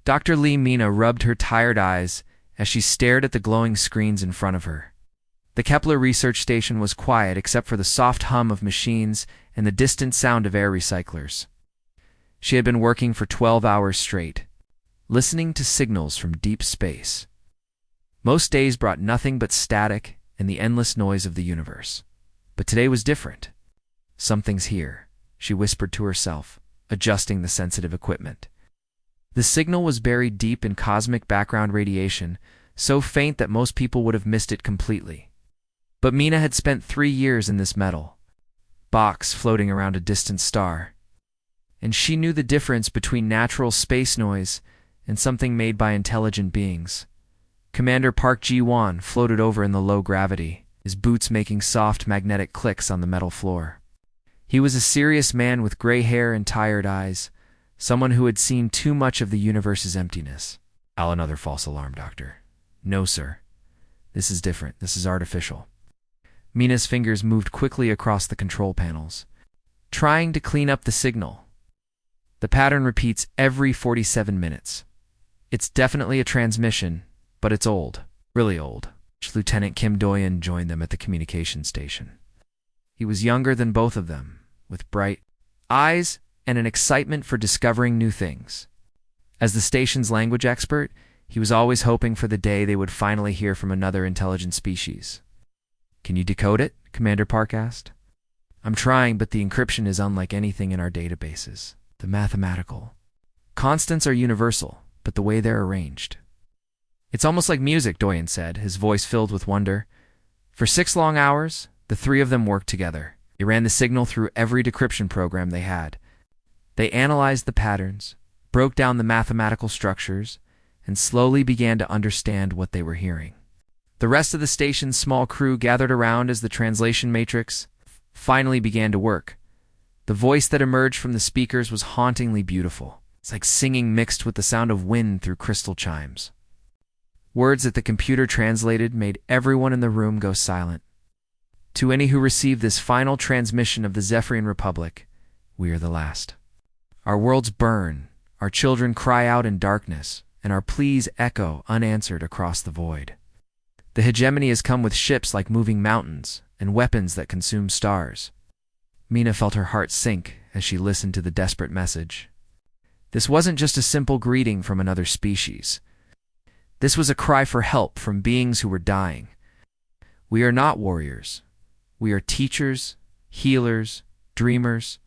Dr. Lee Mina rubbed her tired eyes as she stared at the glowing screens in front of her. The Kepler research station was quiet except for the soft hum of machines and the distant sound of air recyclers. She had been working for 12 hours straight, listening to signals from deep space. Most days brought nothing but static and the endless noise of the universe. But today was different. "Something's here," she whispered to herself, adjusting the sensitive equipment. The signal was buried deep in cosmic background radiation, so faint that most people would have missed it completely. But Mina had spent 3 years in this metal box floating around a distant star, and she knew the difference between natural space noise and something made by intelligent beings. Commander Park Ji-won floated over in the low gravity, his boots making soft magnetic clicks on the metal floor. He was a serious man with gray hair and tired eyes, someone who had seen too much of the universe's emptiness. Another false alarm, Doctor." "No, sir. This is different. This is artificial." Mina's fingers moved quickly across the control panels, trying to clean up the signal. "The pattern repeats every 47 minutes. It's definitely a transmission, but it's old, really old." Lieutenant Kim Doyen joined them at the communication station. He was younger than both of them, with bright eyes and an excitement for discovering new things. As the station's language expert, he was always hoping for the day they would finally hear from another intelligent species. "Can you decode it?" Commander Park asked. "I'm trying, but the encryption is unlike anything in our databases. The mathematical constants are universal, but the way they're arranged." "It's almost like music," Doyen said, his voice filled with wonder. For 6 long hours, the three of them worked together. They ran the signal through every decryption program they had. They analyzed the patterns, broke down the mathematical structures, and slowly began to understand what they were hearing. The rest of the station's small crew gathered around as the translation matrix finally began to work. The voice that emerged from the speakers was hauntingly beautiful. It's like singing mixed with the sound of wind through crystal chimes. Words that the computer translated made everyone in the room go silent. "To any who receive this final transmission of the Zephyrian Republic, we are the last. Our worlds burn, our children cry out in darkness, and our pleas echo unanswered across the void. The hegemony has come with ships like moving mountains and weapons that consume stars." Mina felt her heart sink as she listened to the desperate message. This wasn't just a simple greeting from another species. This was a cry for help from beings who were dying. "We are not warriors. We are teachers, healers, dreamers.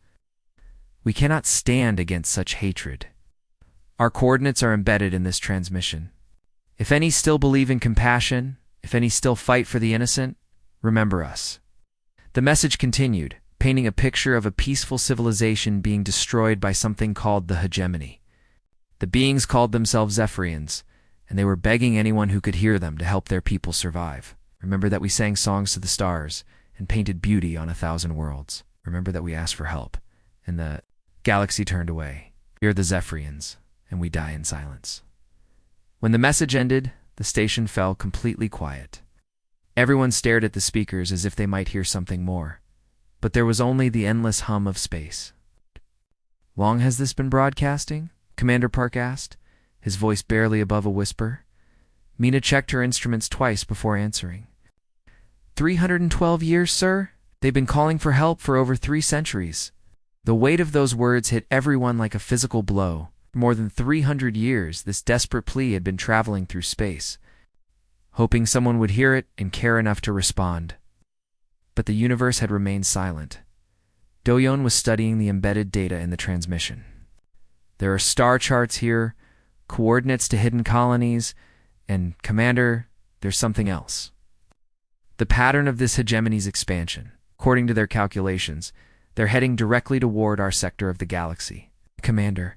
We cannot stand against such hatred. Our coordinates are embedded in this transmission. If any still believe in compassion, if any still fight for the innocent, remember us." The message continued, painting a picture of a peaceful civilization being destroyed by something called the hegemony. The beings called themselves Zephyrians, and they were begging anyone who could hear them to help their people survive. "Remember that we sang songs to the stars and painted beauty on 1,000 worlds. Remember that we asked for help, and the galaxy turned away. We are the Zephyrians, and we die in silence." When the message ended, the station fell completely quiet. Everyone stared at the speakers as if they might hear something more, but there was only the endless hum of space. "Long has this been broadcasting?" Commander Park asked, his voice barely above a whisper. Mina checked her instruments twice before answering. 312 years, sir? They've been calling for help for over 3 centuries. The weight of those words hit everyone like a physical blow. For more than 300 years, this desperate plea had been traveling through space, hoping someone would hear it and care enough to respond. But the universe had remained silent. Doyon was studying the embedded data in the transmission. "There are star charts here, coordinates to hidden colonies, and, Commander, there's something else. The pattern of this hegemony's expansion. According to their calculations, they're heading directly toward our sector of the galaxy." "Commander."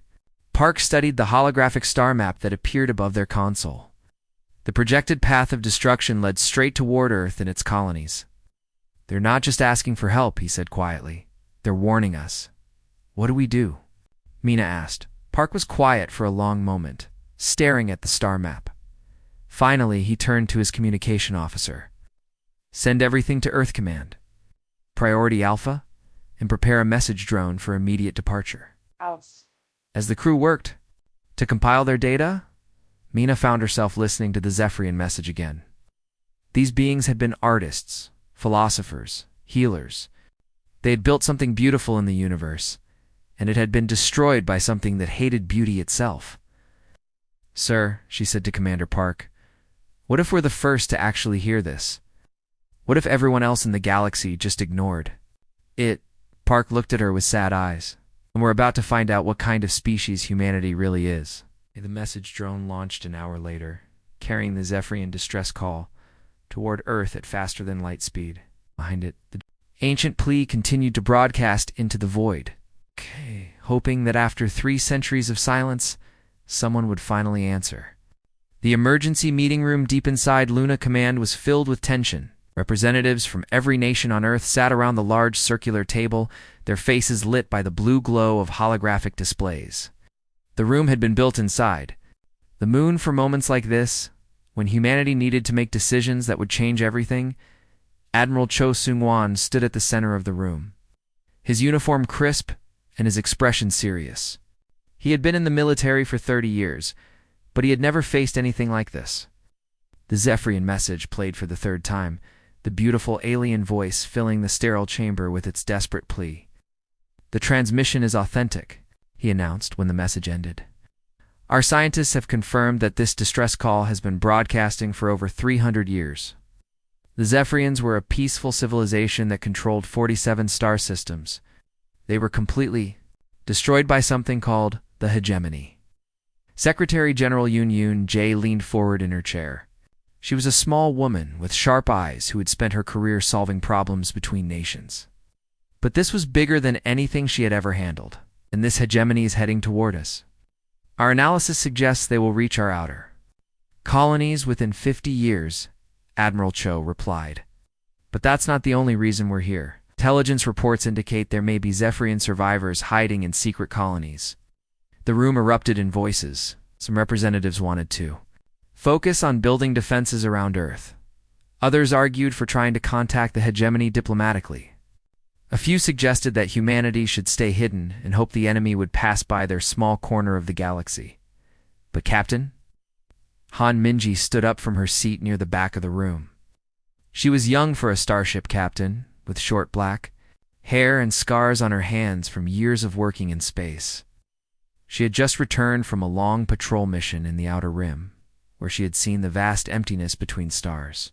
Park studied the holographic star map that appeared above their console. The projected path of destruction led straight toward Earth and its colonies. "They're not just asking for help," he said quietly. "They're warning us." "What do we do?" Mina asked. Park was quiet for a long moment, staring at the star map. Finally, he turned to his communication officer. "Send everything to Earth Command. Priority Alpha, and prepare a message drone for immediate departure." Alpha. As the crew worked, To compile their data, Mina found herself listening to the Zephyrian message again. These beings had been artists, philosophers, healers. They had built something beautiful in the universe, and it had been destroyed by something that hated beauty itself. "Sir," she said to Commander Park, "what if we're the first to actually hear this? What if everyone else in the galaxy just ignored it?" Park looked at her with sad eyes. "And we're about to find out what kind of species humanity really is." The message drone launched an hour later, carrying the Zephyrian distress call toward Earth at faster-than-light speed. Behind it, the ancient plea continued to broadcast into the void, hoping that after 3 centuries of silence, someone would finally answer. The emergency meeting room deep inside Luna Command was filled with tension. Representatives from every nation on Earth sat around the large circular table, their faces lit by the blue glow of holographic displays. The room had been built inside the moon for moments like this, when humanity needed to make decisions that would change everything. Admiral Cho Seung-wan stood at the center of the room, his uniform crisp and his expression serious. He had been in the military for 30 years, but he had never faced anything like this. The Zephyrian message played for the 3rd time, the beautiful alien voice filling the sterile chamber with its desperate plea. "The transmission is authentic," he announced when the message ended. "Our scientists have confirmed that this distress call has been broadcasting for over 300 years. The Zephyrians were a peaceful civilization that controlled 47 star systems. They were completely destroyed by something called the hegemony." Secretary General Yoon Jae leaned forward in her chair. She was a small woman with sharp eyes who had spent her career solving problems between nations. But this was bigger than anything she had ever handled, and this hegemony is heading toward us. Our analysis suggests they will reach our outer colonies within 50 years, Admiral Cho replied. "But that's not the only reason we're here. Intelligence reports indicate there may be Zephyrian survivors hiding in secret colonies." The room erupted in voices. Some representatives wanted to focus on building defenses around Earth. Others argued for trying to contact the hegemony diplomatically. A few suggested that humanity should stay hidden and hope the enemy would pass by their small corner of the galaxy. But Captain Han Minji stood up from her seat near the back of the room. She was young for a starship captain, with short black hair and scars on her hands from years of working in space. She had just returned from a long patrol mission in the Outer Rim, where she had seen the vast emptiness between stars.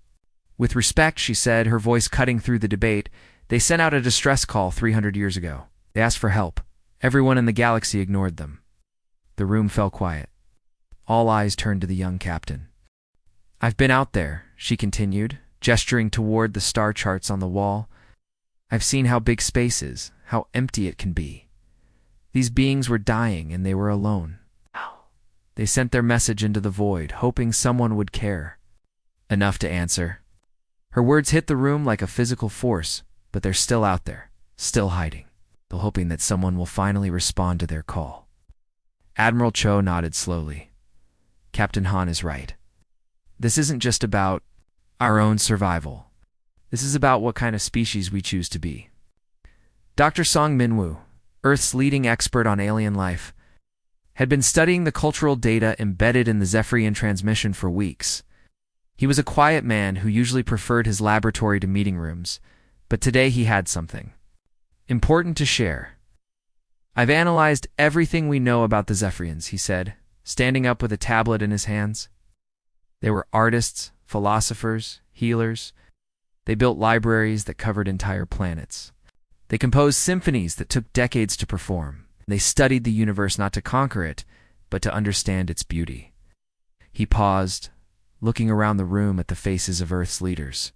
With respect, she said, her voice cutting through the debate, "They sent out a distress call 300 years ago. They asked for help. Everyone in the galaxy ignored them." The room fell quiet. All eyes turned to the young captain. "I've been out there," she continued, gesturing toward the star charts on the wall. "I've seen how big space is, how empty it can be. These beings were dying and they were alone. They sent their message into the void, hoping someone would care enough to answer." Her words hit the room like a physical force, but they're still out there, still hiding, still hoping that someone will finally respond to their call. Admiral Cho nodded slowly. "Captain Han is right. This isn't just about our own survival. This is about what kind of species we choose to be." Dr. Song Minwoo, Earth's leading expert on alien life, had been studying the cultural data embedded in the Zephyrian transmission for weeks. He was a quiet man who usually preferred his laboratory to meeting rooms, but today he had something important to share. "I've analyzed everything we know about the Zephyrians," he said, standing up with a tablet in his hands. "They were artists, philosophers, healers. They built libraries that covered entire planets. They composed symphonies that took decades to perform. They studied the universe not to conquer it, but to understand its beauty." He paused, looking around the room at the faces of Earth's leaders.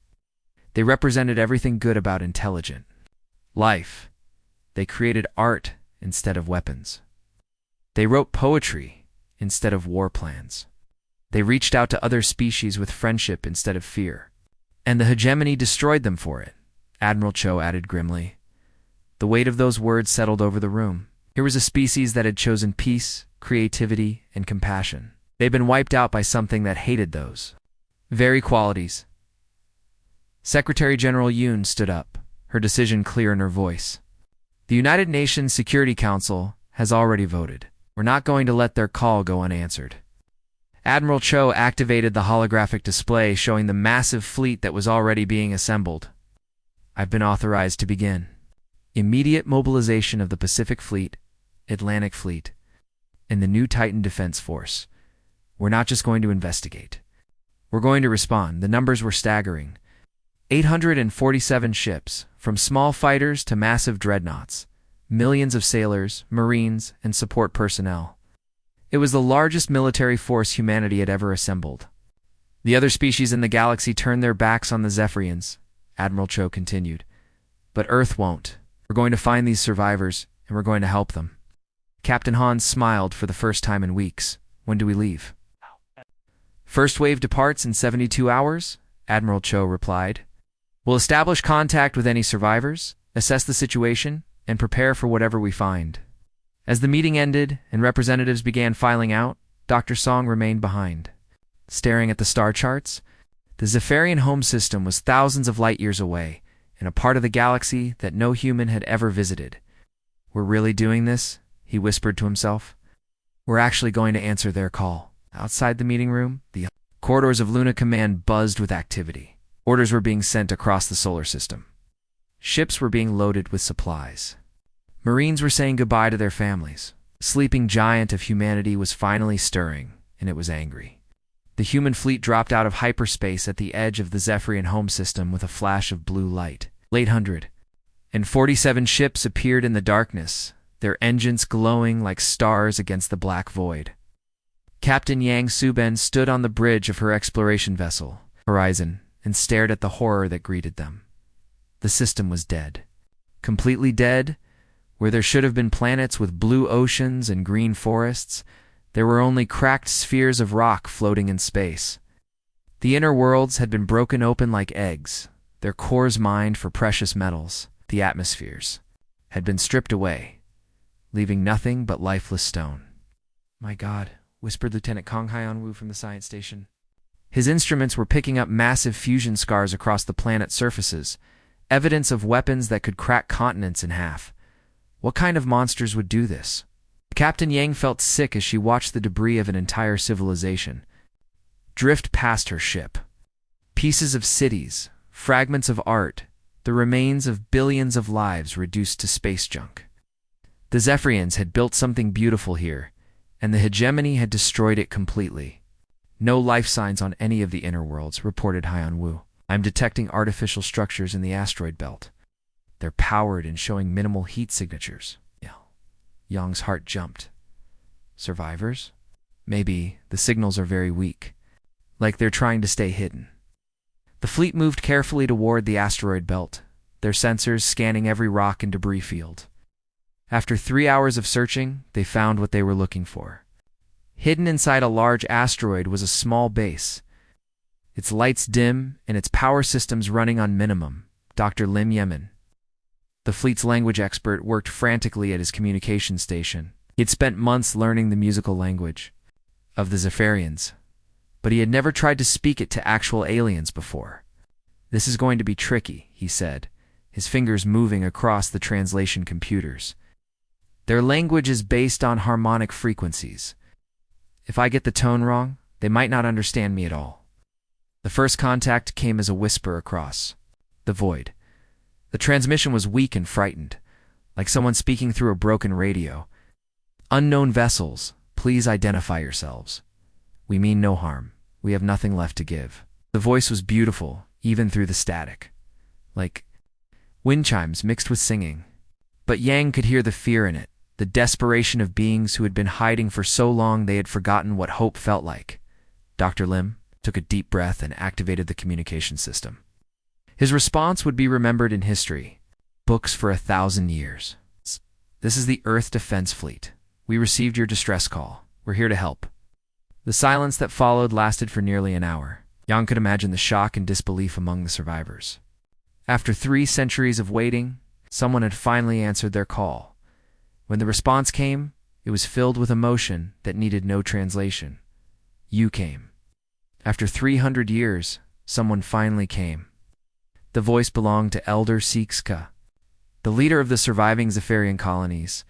They represented everything good about intelligent life. They created art instead of weapons. They wrote poetry instead of war plans. They reached out to other species with friendship instead of fear. And the hegemony destroyed them for it, Admiral Cho added grimly. The weight of those words settled over the room. Here was a species that had chosen peace, creativity, and compassion. They'd been wiped out by something that hated those very qualities. Secretary General Yoon stood up, her decision clear in her voice. "The United Nations Security Council has already voted. We're not going to let their call go unanswered. Admiral Cho activated the holographic display showing the massive fleet that was already being assembled. I've been authorized to begin. Immediate mobilization of the Pacific Fleet, Atlantic Fleet, and the new Titan Defense Force. We're not just going to investigate. We're going to respond. The numbers were staggering. 847 ships, from small fighters to massive dreadnoughts. Millions of sailors, marines, and support personnel. It was the largest military force humanity had ever assembled. The other species in the galaxy turned their backs on the Zephyrians, Admiral Cho continued. But Earth won't. We're going to find these survivors, and we're going to help them. Captain Hans smiled for the first time in weeks. When do we leave? First wave departs in 72 hours, Admiral Cho replied. We'll establish contact with any survivors, assess the situation, and prepare for whatever we find. As the meeting ended and representatives began filing out, Dr. Song remained behind. Staring at the star charts, the Zephyrian home system was thousands of light years away, in a part of the galaxy that no human had ever visited. We're really doing this? He whispered to himself. We're actually going to answer their call. Outside the meeting room, the corridors of Luna Command buzzed with activity. Orders were being sent across the solar system. Ships were being loaded with supplies. Marines were saying goodbye to their families. The sleeping giant of humanity was finally stirring, and it was angry. The human fleet dropped out of hyperspace at the edge of the Zephyrian home system with a flash of blue light. 847 ships appeared in the darkness, their engines glowing like stars against the black void. Captain Yang Suben stood on the bridge of her exploration vessel, Horizon, and stared at the horror that greeted them. The system was dead. Completely dead. Where there should have been planets with blue oceans and green forests, there were only cracked spheres of rock floating in space. The inner worlds had been broken open like eggs, their cores mined for precious metals. The atmospheres had been stripped away, leaving nothing but lifeless stone. My God, whispered Lieutenant Kong Hyun-woo from the science station. His instruments were picking up massive fusion scars across the planet's surfaces, evidence of weapons that could crack continents in half. What kind of monsters would do this? Captain Yang felt sick as she watched the debris of an entire civilization drift past her ship. Pieces of cities, fragments of art, the remains of billions of lives reduced to space junk. The Zephyrians had built something beautiful here, and the hegemony had destroyed it completely. No life signs on any of the inner worlds, reported Hyun-woo. I'm detecting artificial structures in the asteroid belt. They're powered and showing minimal heat signatures. Yang's heart jumped. Survivors? Maybe the signals are very weak, like they're trying to stay hidden. The fleet moved carefully toward the asteroid belt, their sensors scanning every rock and debris field. After 3 hours of searching, they found what they were looking for. Hidden inside a large asteroid was a small base, its lights dim and its power systems running on minimum. Dr. Lim Yemin, the fleet's language expert, worked frantically at his communication station. He had spent months learning the musical language of the Zephyrians, but he had never tried to speak it to actual aliens before. This is going to be tricky, he said, his fingers moving across the translation computers. Their language is based on harmonic frequencies. If I get the tone wrong, they might not understand me at all. The first contact came as a whisper across the void. The transmission was weak and frightened, like someone speaking through a broken radio. Unknown vessels, please identify yourselves. We mean no harm. We have nothing left to give. The voice was beautiful, even through the static, like wind chimes mixed with singing. But Yang could hear the fear in it, the desperation of beings who had been hiding for so long they had forgotten what hope felt like. Dr. Lim took a deep breath and activated the communication system. His response would be remembered in history, books for 1,000 years. This is the Earth Defense Fleet. We received your distress call. We're here to help. The silence that followed lasted for nearly an hour. Yang could imagine the shock and disbelief among the survivors. After 3 centuries of waiting, someone had finally answered their call. When the response came, it was filled with emotion that needed no translation. You came. After 300 years, someone finally came. The voice belonged to Elder Sixka, the leader of the surviving Zephyrian colonies.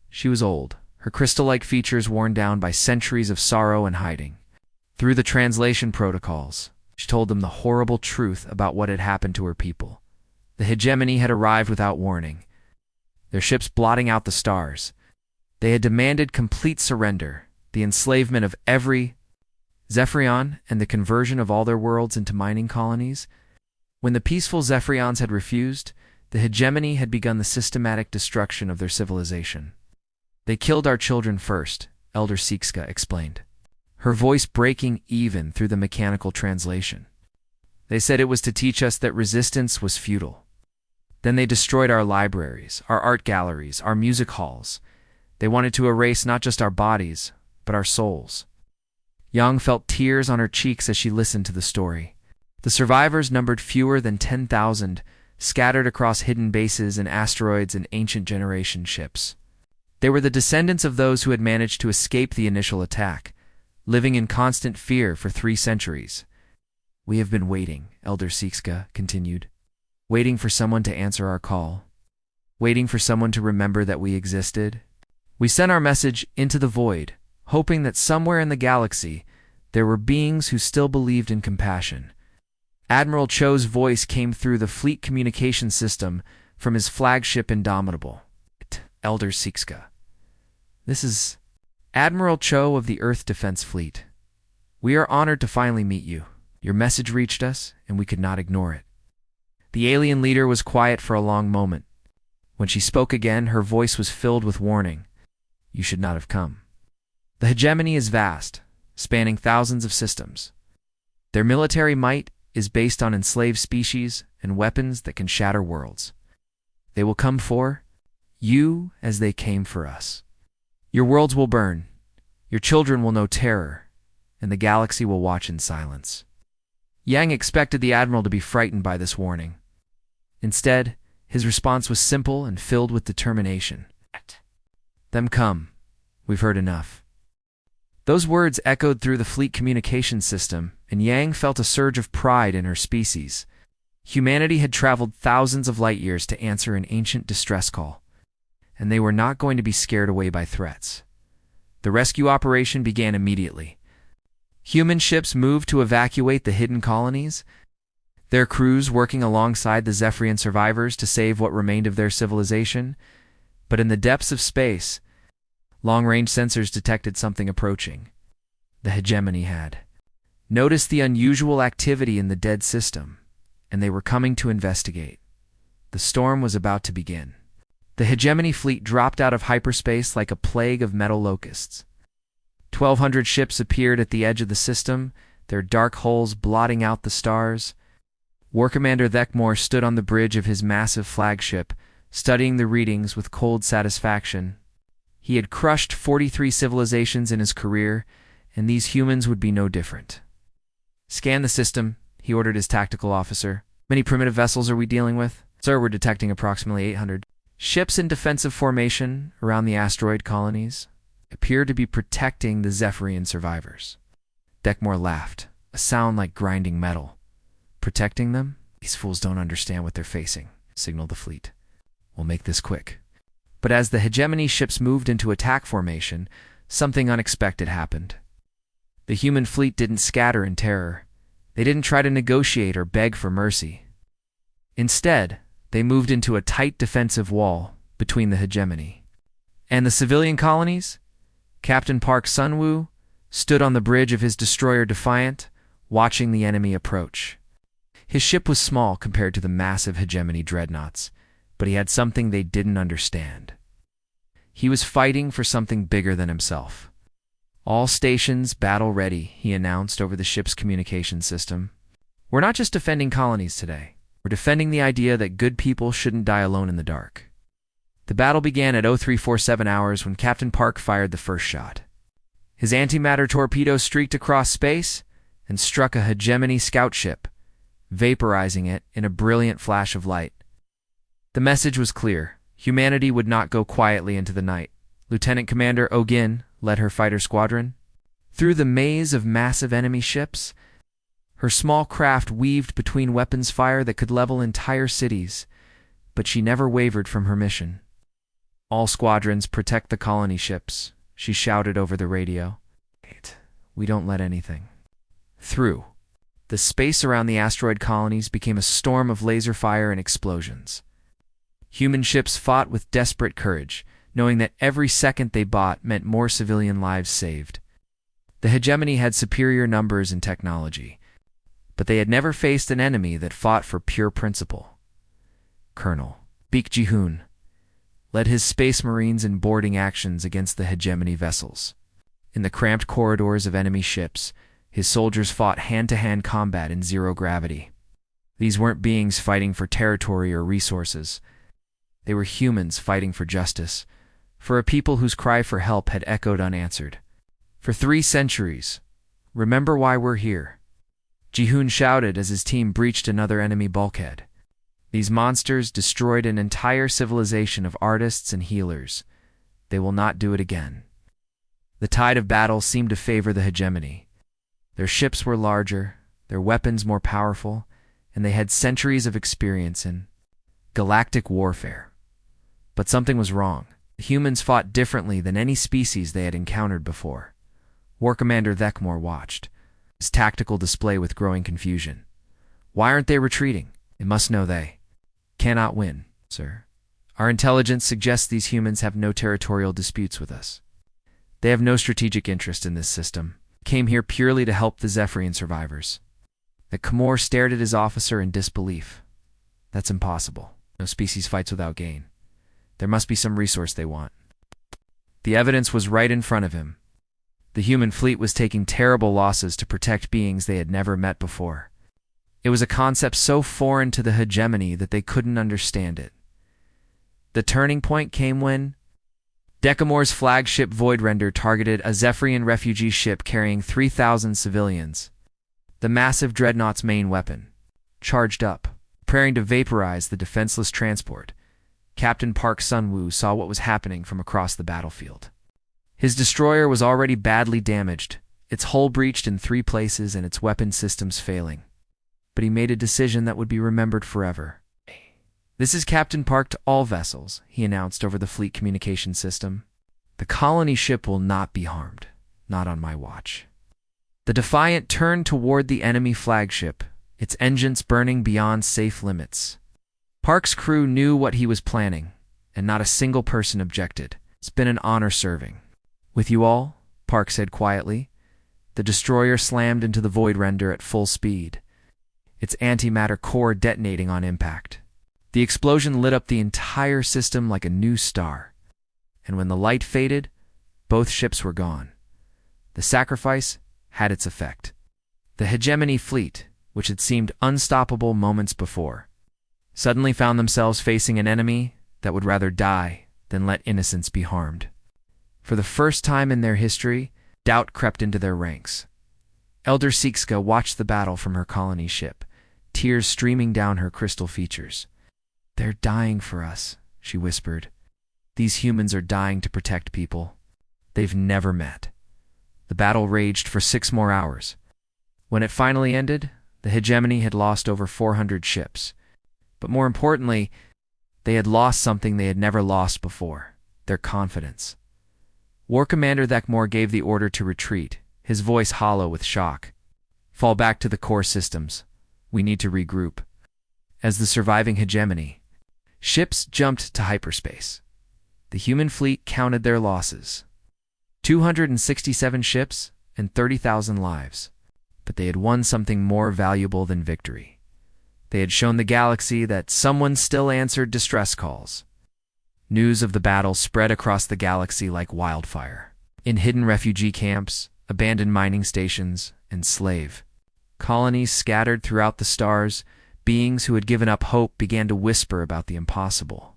She was old, her crystal-like features worn down by centuries of sorrow and hiding. Through the translation protocols, she told them the horrible truth about what had happened to her people. The hegemony had arrived without warning, their ships blotting out the stars. They had demanded complete surrender, the enslavement of every Zephyrion, and the conversion of all their worlds into mining colonies. When the peaceful Zephyrions had refused, the hegemony had begun the systematic destruction of their civilization. They killed our children first, Elder Sixka explained, her voice breaking even through the mechanical translation. They said it was to teach us that resistance was futile. Then they destroyed our libraries, our art galleries, our music halls. They wanted to erase not just our bodies, but our souls. Yang felt tears on her cheeks as she listened to the story. The survivors numbered fewer than 10,000, scattered across hidden bases and asteroids and ancient generation ships. They were the descendants of those who had managed to escape the initial attack, living in constant fear for 3 centuries. We have been waiting, Elder Sixka continued. Waiting for someone to answer our call. Waiting for someone to remember that we existed. We sent our message into the void, hoping that somewhere in the galaxy there were beings who still believed in compassion. Admiral Cho's voice came through the fleet communication system from his flagship Indomitable. Elder Sixka. This is Admiral Cho of the Earth Defense Fleet. We are honored to finally meet you. Your message reached us, and we could not ignore it. The alien leader was quiet for a long moment. When she spoke again, her voice was filled with warning. You should not have come. The hegemony is vast, spanning thousands of systems. Their military might is based on enslaved species and weapons that can shatter worlds. They will come for you as they came for us. Your worlds will burn, your children will know terror, and the galaxy will watch in silence. Yang expected the Admiral to be frightened by this warning. Instead, his response was simple and filled with determination. Them come. We've heard enough. Those words echoed through the fleet communication system, and Yang felt a surge of pride in her species. Humanity had traveled thousands of light years to answer an ancient distress call, and they were not going to be scared away by threats. The rescue operation began immediately. Human ships moved to evacuate the hidden colonies, their crews working alongside the Zephyrian survivors to save what remained of their civilization. But in the depths of space, long-range sensors detected something approaching. The hegemony had noticed the unusual activity in the dead system, and they were coming to investigate. The storm was about to begin. The hegemony fleet dropped out of hyperspace like a plague of metal locusts. 1,200 ships appeared at the edge of the system, their dark hulls blotting out the stars. War Commander Thekmore stood on the bridge of his massive flagship, studying the readings with cold satisfaction. He had crushed 43 civilizations in his career, and these humans would be no different. Scan the system, he ordered his tactical officer. Many primitive vessels are we dealing with? Sir, we're detecting approximately 800. Ships in defensive formation around the asteroid colonies appear to be protecting the Zephyrian survivors. Thekmore laughed, a sound like grinding metal. Protecting them? These fools don't understand what they're facing, signaled the fleet. We'll make this quick. But as the hegemony ships moved into attack formation, something unexpected happened. The human fleet didn't scatter in terror. They didn't try to negotiate or beg for mercy. Instead, they moved into a tight defensive wall between the hegemony and the civilian colonies. Captain Park Sunwoo stood on the bridge of his destroyer Defiant, watching the enemy approach. His ship was small compared to the massive hegemony dreadnoughts, but he had something they didn't understand. He was fighting for something bigger than himself. All stations battle ready, he announced over the ship's communication system. We're not just defending colonies today. We're defending the idea that good people shouldn't die alone in the dark. The battle began at 0347 hours when Captain Park fired the first shot. His antimatter torpedo streaked across space and struck a hegemony scout ship, vaporizing it in a brilliant flash of light. The message was clear. Humanity would not go quietly into the night. Lieutenant Commander Ogin led her fighter squadron. Through the maze of massive enemy ships, her small craft weaved between weapons fire that could level entire cities, but she never wavered from her mission. All squadrons protect the colony ships, she shouted over the radio. We don't let anything through. The space around the asteroid colonies became a storm of laser fire and explosions. Human ships fought with desperate courage, knowing that every second they bought meant more civilian lives saved. The hegemony had superior numbers and technology, but they had never faced an enemy that fought for pure principle. Colonel Baek Ji-hoon led his space marines in boarding actions against the hegemony vessels. In the cramped corridors of enemy ships, his soldiers fought hand-to-hand combat in zero gravity. These weren't beings fighting for territory or resources. They were humans fighting for justice, for a people whose cry for help had echoed unanswered. For 3 centuries, remember why we're here. Ji-hoon shouted as his team breached another enemy bulkhead. These monsters destroyed an entire civilization of artists and healers. They will not do it again. The tide of battle seemed to favor the hegemony. Their ships were larger, their weapons more powerful, and they had centuries of experience in galactic warfare. But something was wrong. The humans fought differently than any species they had encountered before. War Commander Thekmore watched his tactical display with growing confusion. Why aren't they retreating? They must know they cannot win, sir. Our intelligence suggests these humans have no territorial disputes with us. They have no strategic interest in this system. Came here purely to help the Zephyrian survivors. The Khmor stared at his officer in disbelief. That's impossible. No species fights without gain. There must be some resource they want. The evidence was right in front of him. The human fleet was taking terrible losses to protect beings they had never met before. It was a concept so foreign to the hegemony that they couldn't understand it. The turning point came when Decamor's flagship Voidrender targeted a Zephyrian refugee ship carrying 3,000 civilians. The massive dreadnought's main weapon charged up, preparing to vaporize the defenseless transport. Captain Park Sun-woo saw what was happening from across the battlefield. His destroyer was already badly damaged, its hull breached in 3 places and its weapon systems failing. But he made a decision that would be remembered forever. "This is Captain Park to all vessels," he announced over the fleet communication system. "The colony ship will not be harmed, not on my watch." The Defiant turned toward the enemy flagship, its engines burning beyond safe limits. Park's crew knew what he was planning, and not a single person objected. "It's been an honor serving with you all," Park said quietly. The destroyer slammed into the Voidrender at full speed, its antimatter core detonating on impact. The explosion lit up the entire system like a new star, and when the light faded, both ships were gone. The sacrifice had its effect. The hegemony fleet, which had seemed unstoppable moments before, suddenly found themselves facing an enemy that would rather die than let innocents be harmed. For the first time in their history, doubt crept into their ranks. Elder Sikska watched the battle from her colony ship, tears streaming down her crystal features. "They're dying for us," she whispered. "These humans are dying to protect people they've never met." The battle raged for 6 more hours. When it finally ended, the hegemony had lost over 400 ships. But more importantly, they had lost something they had never lost before: their confidence. War Commander Thekmore gave the order to retreat, his voice hollow with shock. "Fall back to the core systems. We need to regroup." As the surviving hegemony, ships jumped to hyperspace. The human fleet counted their losses: 267 ships and 30,000 lives. But they had won something more valuable than victory. They had shown the galaxy that someone still answered distress calls. News of the battle spread across the galaxy like wildfire. In hidden refugee camps, abandoned mining stations, and slave colonies scattered throughout the stars, beings who had given up hope began to whisper about the impossible.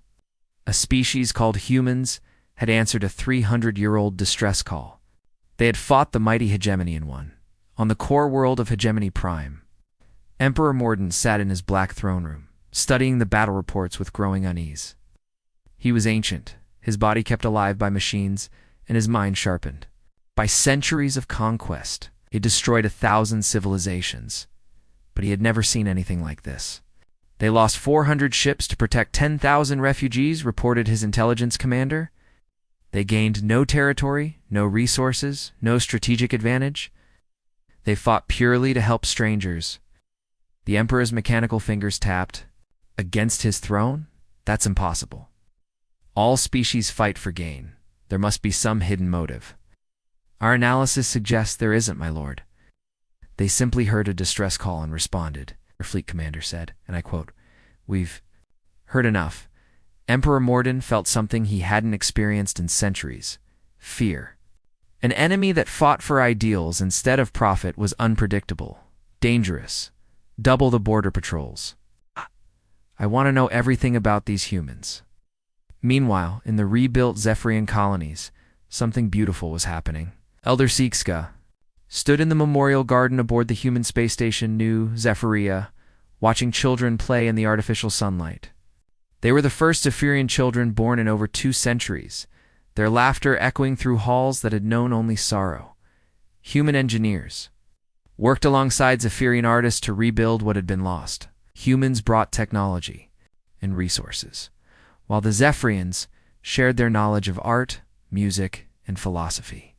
A species called humans had answered a 300-year-old distress call. They had fought the mighty hegemony and won. On the core world of Hegemony Prime, Emperor Mordant sat in his black throne room, studying the battle reports with growing unease. He was ancient, his body kept alive by machines, and his mind sharpened. By centuries of conquest, he destroyed 1,000 civilizations. But he had never seen anything like this. They lost 400 ships to protect 10,000 refugees, reported his intelligence commander. They gained no territory, no resources, no strategic advantage. They fought purely to help strangers. The Emperor's mechanical fingers tapped. Against his throne? That's impossible. All species fight for gain. There must be some hidden motive. Our analysis suggests there isn't, my lord. They simply heard a distress call and responded, their fleet commander said, and I quote, "We've heard enough." Emperor Morden felt something he hadn't experienced in centuries: fear. An enemy that fought for ideals instead of profit was unpredictable, dangerous, double the border patrols. I want to know everything about these humans. Meanwhile, in the rebuilt Zephyrian colonies, something beautiful was happening. Elder Sietzka stood in the memorial garden aboard the human space station New Zephyria, watching children play in the artificial sunlight. They were the first Zephyrian children born in over 2 centuries, their laughter echoing through halls that had known only sorrow. Human engineers worked alongside Zephyrian artists to rebuild what had been lost. Humans brought technology and resources, while the Zephyrians shared their knowledge of art, music, and philosophy.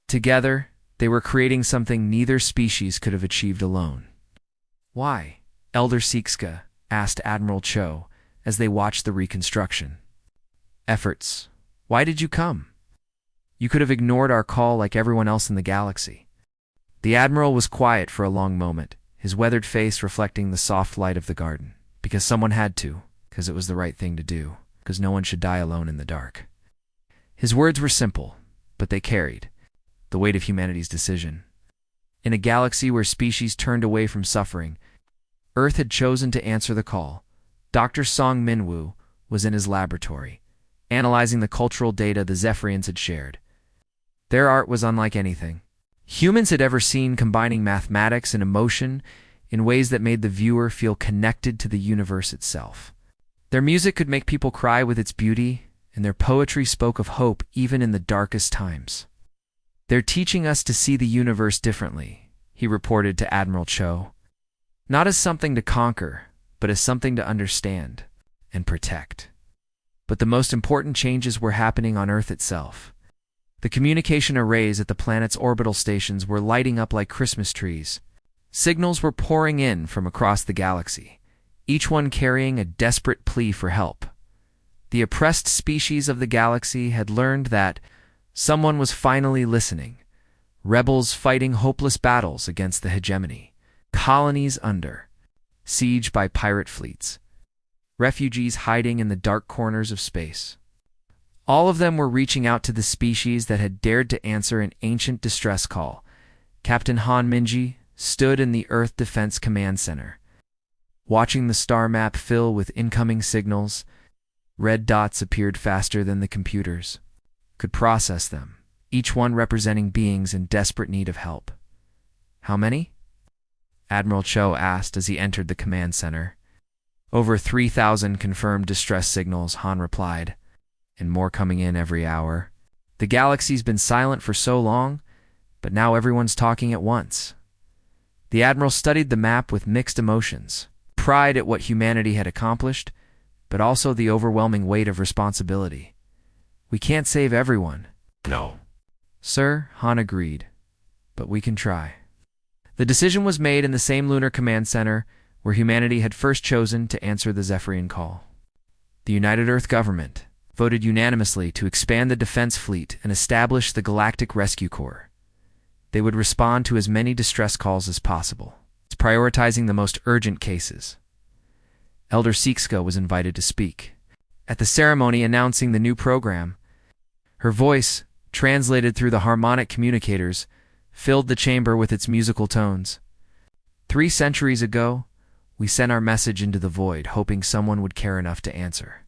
Together, they were creating something neither species could have achieved alone. Why? Elder Sietzka asked Admiral Cho as they watched the reconstruction. Efforts. Why did you come? You could have ignored our call like everyone else in the galaxy. The Admiral was quiet for a long moment, his weathered face reflecting the soft light of the garden. Because someone had to, because it was the right thing to do, because no one should die alone in the dark. His words were simple, but they carried the weight of humanity's decision. In a galaxy where species turned away from suffering, Earth had chosen to answer the call. Dr. Song Minwoo was in his laboratory, analyzing the cultural data the Zephyrians had shared. Their art was unlike anything humans had ever seen, combining mathematics and emotion in ways that made the viewer feel connected to the universe itself. Their music could make people cry with its beauty, and their poetry spoke of hope even in the darkest times. "They're teaching us to see the universe differently," he reported to Admiral Cho. "Not as something to conquer, but as something to understand and protect." But the most important changes were happening on Earth itself. The communication arrays at the planet's orbital stations were lighting up like Christmas trees. Signals were pouring in from across the galaxy, each one carrying a desperate plea for help. The oppressed species of the galaxy had learned that someone was finally listening. Rebels fighting hopeless battles against the hegemony. Colonies under siege by pirate fleets. Refugees hiding in the dark corners of space. All of them were reaching out to the species that had dared to answer an ancient distress call. Captain Han Minji stood in the Earth Defense Command Center, watching the star map fill with incoming signals. Red dots appeared faster than the computers could process them, each one representing beings in desperate need of help. "How many?" Admiral Cho asked as he entered the command center. "Over 3,000 confirmed distress signals," Han replied, "and more coming in every hour. The galaxy's been silent for so long, but now everyone's talking at once." The Admiral studied the map with mixed emotions, pride at what humanity had accomplished, but also the overwhelming weight of responsibility. "We can't save everyone." "No." "Sir," Han agreed, "but we can try." The decision was made in the same lunar command center where humanity had first chosen to answer the Zephyrian call. The United Earth government voted unanimously to expand the defense fleet and establish the Galactic Rescue Corps. They would respond to as many distress calls as possible, prioritizing the most urgent cases. Elder Sietzka was invited to speak at the ceremony announcing the new program. Her voice, translated through the harmonic communicators, filled the chamber with its musical tones. 3 centuries ago, we sent our message into the void, hoping someone would care enough to answer.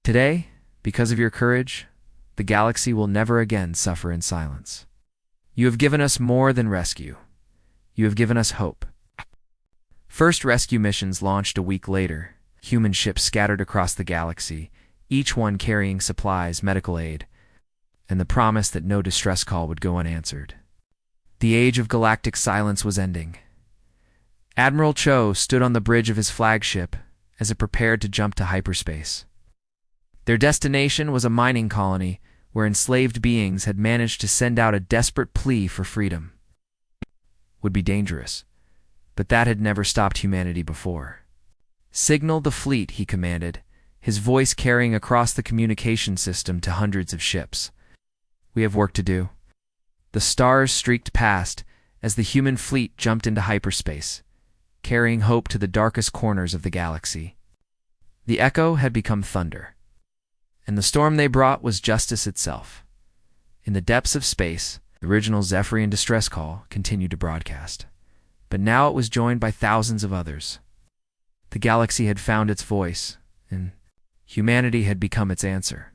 Today, because of your courage, the galaxy will never again suffer in silence. You have given us more than rescue. You have given us hope. First rescue missions launched a week later, human ships scattered across the galaxy, each one carrying supplies, medical aid, and the promise that no distress call would go unanswered. The age of galactic silence was ending. Admiral Cho stood on the bridge of his flagship, as it prepared to jump to hyperspace. Their destination was a mining colony where enslaved beings had managed to send out a desperate plea for freedom. Would be dangerous, but that had never stopped humanity before. "Signal the fleet," he commanded, his voice carrying across the communication system to hundreds of ships. "We have work to do." The stars streaked past as the human fleet jumped into hyperspace, carrying hope to the darkest corners of the galaxy. The echo had become thunder, and the storm they brought was justice itself. In the depths of space, the original Zephyrian distress call continued to broadcast, but now it was joined by thousands of others. The galaxy had found its voice, and humanity had become its answer.